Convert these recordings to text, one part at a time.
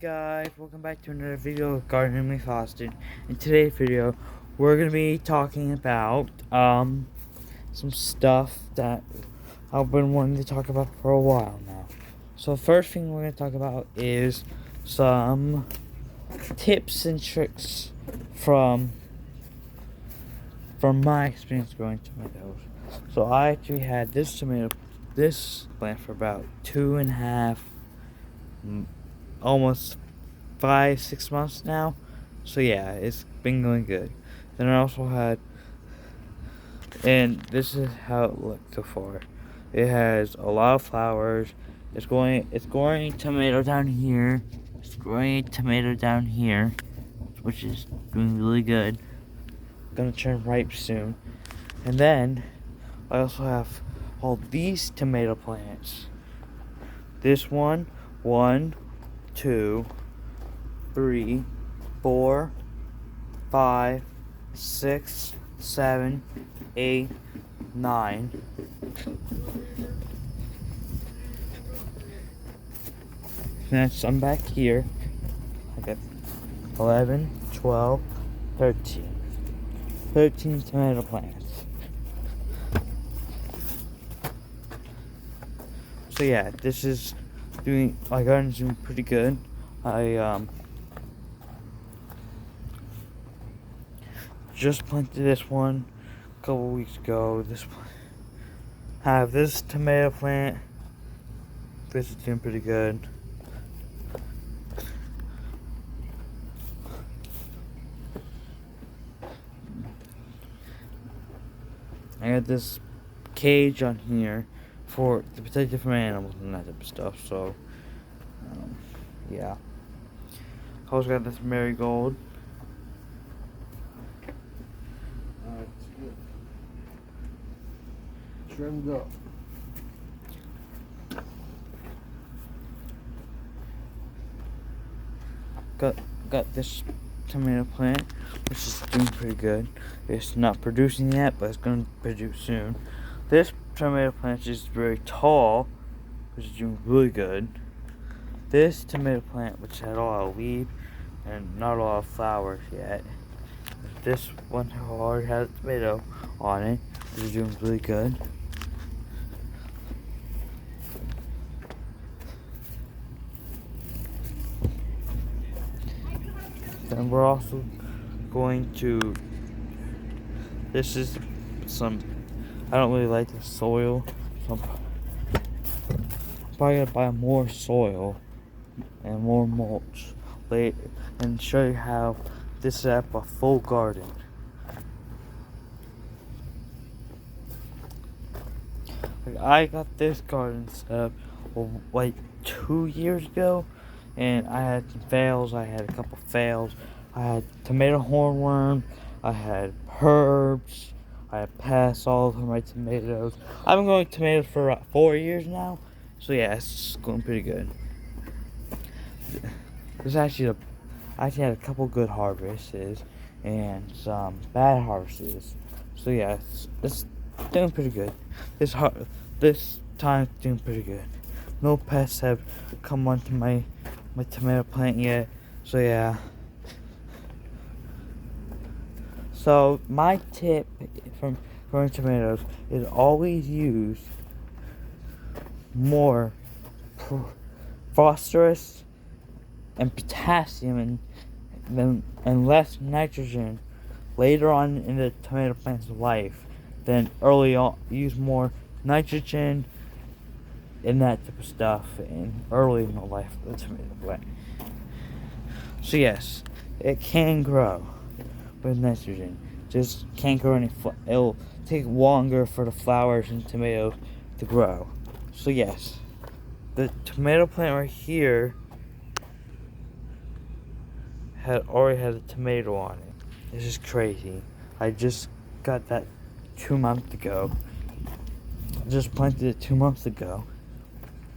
Guys, welcome back to another video of Gardening with Austin. In today's video, we're gonna be talking about some stuff that I've been wanting to talk about for a while now. So first thing we're gonna talk about is some tips and tricks from my experience growing tomatoes. So I actually had this plant for about 2.5, almost 5-6 months now. So yeah, it's been going good. Then I also had, and this is how it looked so far. It has a lot of flowers. It's growing tomato down here. It's growing a tomato down here, which is doing really good. Gonna turn ripe soon. And then I also have all these tomato plants. This one, 2, 3, 4, 5, 6, 7, 8, 9. Then some back here. I got 11, 12, 13. 13 tomato plants. So yeah, my garden's doing pretty good. I just planted this one a couple weeks ago. I have this tomato plant. This is doing pretty good. I got this cage on here to protect it from animals and that type of stuff. So, yeah. I also got this marigold. It's good. Trimmed up. Got this tomato plant, which is doing pretty good. It's not producing yet, but it's going to produce soon. This tomato plant is very tall, which is doing really good. This tomato plant, which had a lot of leaves and not a lot of flowers yet. This one already has a tomato on it, which is doing really good. Then we're also going to, this is I don't really like the soil, so I'm probably gonna buy more soil and more mulch later and show you how this is up a full garden. I got this garden set up like 2 years ago, and I had some fails. I had a couple fails. I had tomato hornworm. I had herbs. I had pests all over my tomatoes. I've been growing tomatoes for about 4 years now, so yeah, it's going pretty good. I actually had a couple good harvests and some bad harvests. So yeah, it's doing pretty good. This time it's doing pretty good. No pests have come onto my tomato plant yet. So yeah. So my tip from growing tomatoes is always use more phosphorus and potassium and less nitrogen later on in the tomato plant's life than early on. Use more nitrogen and that type of stuff early in the life of the tomato plant. So yes, it can grow with nitrogen. Just can't grow any. It'll take longer for the flowers and tomatoes to grow. So yes, the tomato plant right here already had a tomato on it. This is crazy. I just got that 2 months ago. I just planted it 2 months ago.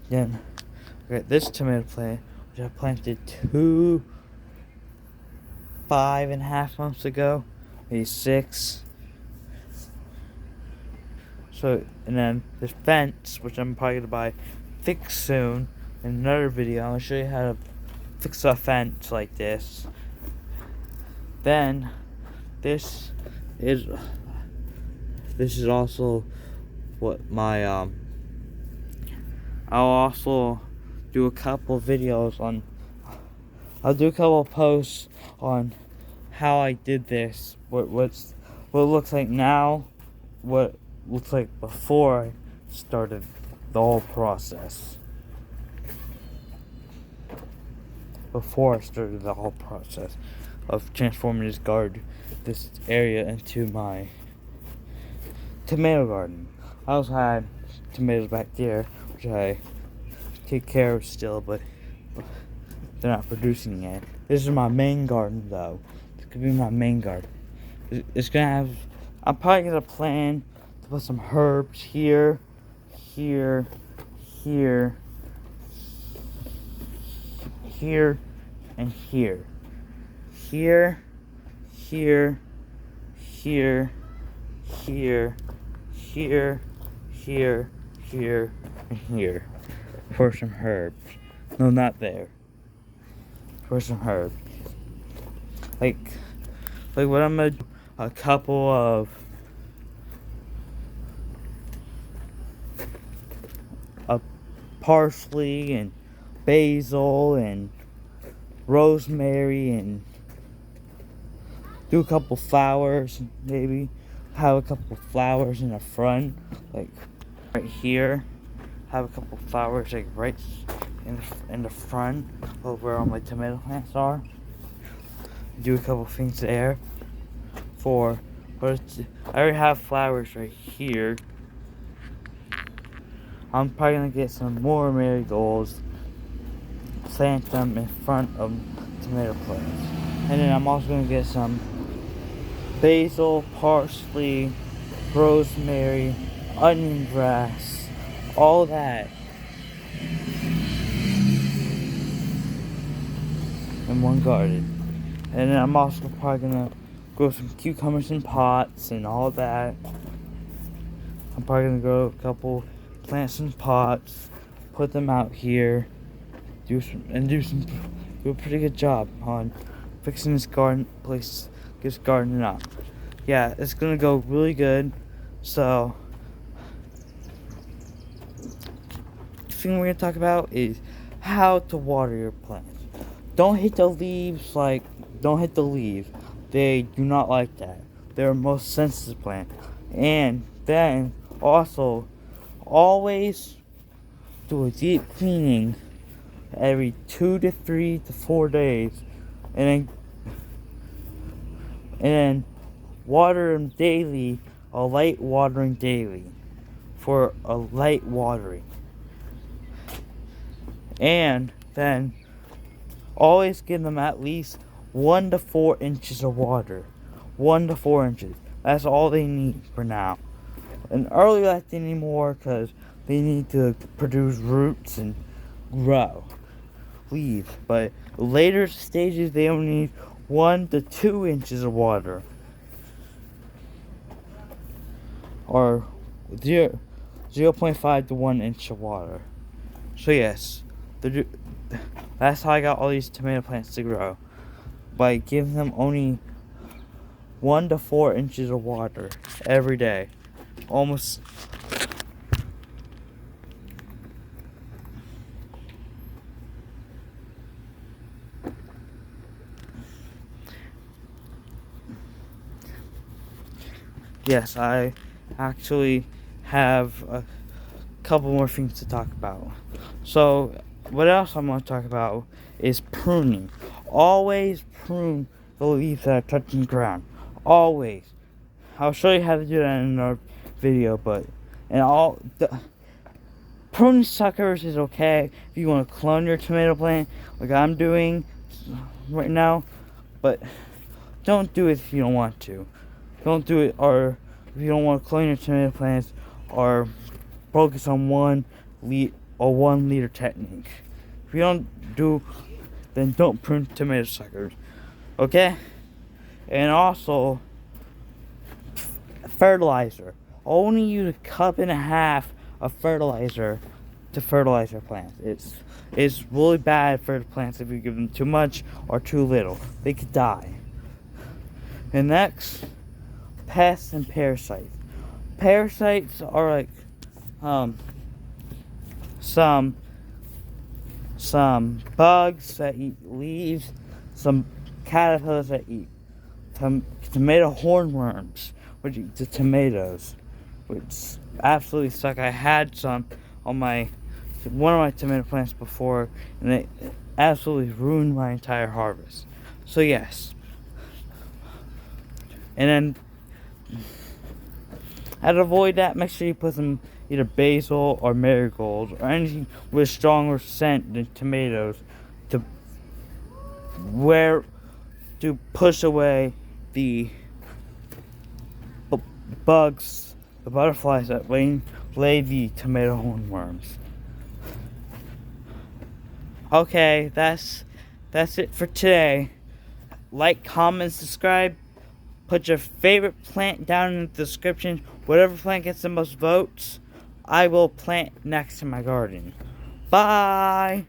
Then I got this tomato plant, which I planted 5.5 months ago, maybe 6. So, and then this fence, which I'm probably gonna buy fixed soon. In another video, I'll show you how to fix a fence like this. Then this is also what my I'll also do a couple videos on. I'll do a couple posts on how I did this. What it looks like now, what it looks like before I started the whole process. Before I started the whole process of transforming this area into my tomato garden. I also had tomatoes back there, which I take care of still, but they're not producing yet. This is my main garden, though. This could be my main garden. It's gonna have. I'm probably gonna plan to put some herbs here, here, here, here, and here. Here, here, here, here, here, here, here, and here. For some herbs. No, not there. For some herbs. Like what I'm gonna do, a couple of parsley and basil and rosemary, and do a couple flowers, maybe have a couple flowers in the front, like right here. Have a couple flowers like right in the front of where all my tomato plants are. Do a couple things there I already have flowers right here. I'm probably gonna get some more marigolds, plant them in front of tomato plants. And then I'm also gonna get some basil, parsley, rosemary, onion grass, all that in one garden. And then I'm also probably gonna grow some cucumbers in pots and all that. I'm probably gonna grow a couple plants in pots, put them out here, do a pretty good job on fixing this garden up. Yeah, it's gonna go really good. So the thing we're gonna talk about is how to water your plants. Don't hit the leaves. They do not like that. They're a most sensitive plant. And then also always do a deep cleaning every 2 to 3 to 4 days, and then water them daily, a light watering daily, for a light watering. And then always give them at least 1 to 4 inches of water. 1 to 4 inches. That's all they need for now. And early life they need more because they need to produce roots and grow leaves. But later stages they only need 1 to 2 inches of water. Or 0.5 to 1 inch of water. So yes, that's how I got all these tomato plants to grow. By giving them only 1 to 4 inches of water every day. Almost. Yes, I actually have a couple more things to talk about. So, what else I'm going to talk about is pruning. Always prune the leaves that are touching the ground. Always. I'll show you how to do that in another video, pruning suckers is okay if you want to clone your tomato plant, like I'm doing right now, but don't do it if you don't want to. Don't do it, or if you don't want to clone your tomato plants, or focus on one leader technique. If you don't do, then don't prune tomato suckers, okay? And also, fertilizer. Only use 1.5 cups of fertilizer to fertilizer plants. It's really bad for the plants if you give them too much or too little. They could die. And next, pests and parasites. Parasites are like some bugs that eat leaves, some caterpillars that eat tomato hornworms, which eat the tomatoes, which absolutely suck. I had some on one of my tomato plants before, and it absolutely ruined my entire harvest. So yes. And then, how to avoid that, make sure you put some either basil or marigolds or anything with stronger scent than tomatoes to push away the bugs, the butterflies that lay the tomato hornworms. Okay, that's it for today. Like, comment, subscribe. Put your favorite plant down in the description. Whatever plant gets the most votes, I will plant next to my garden. Bye!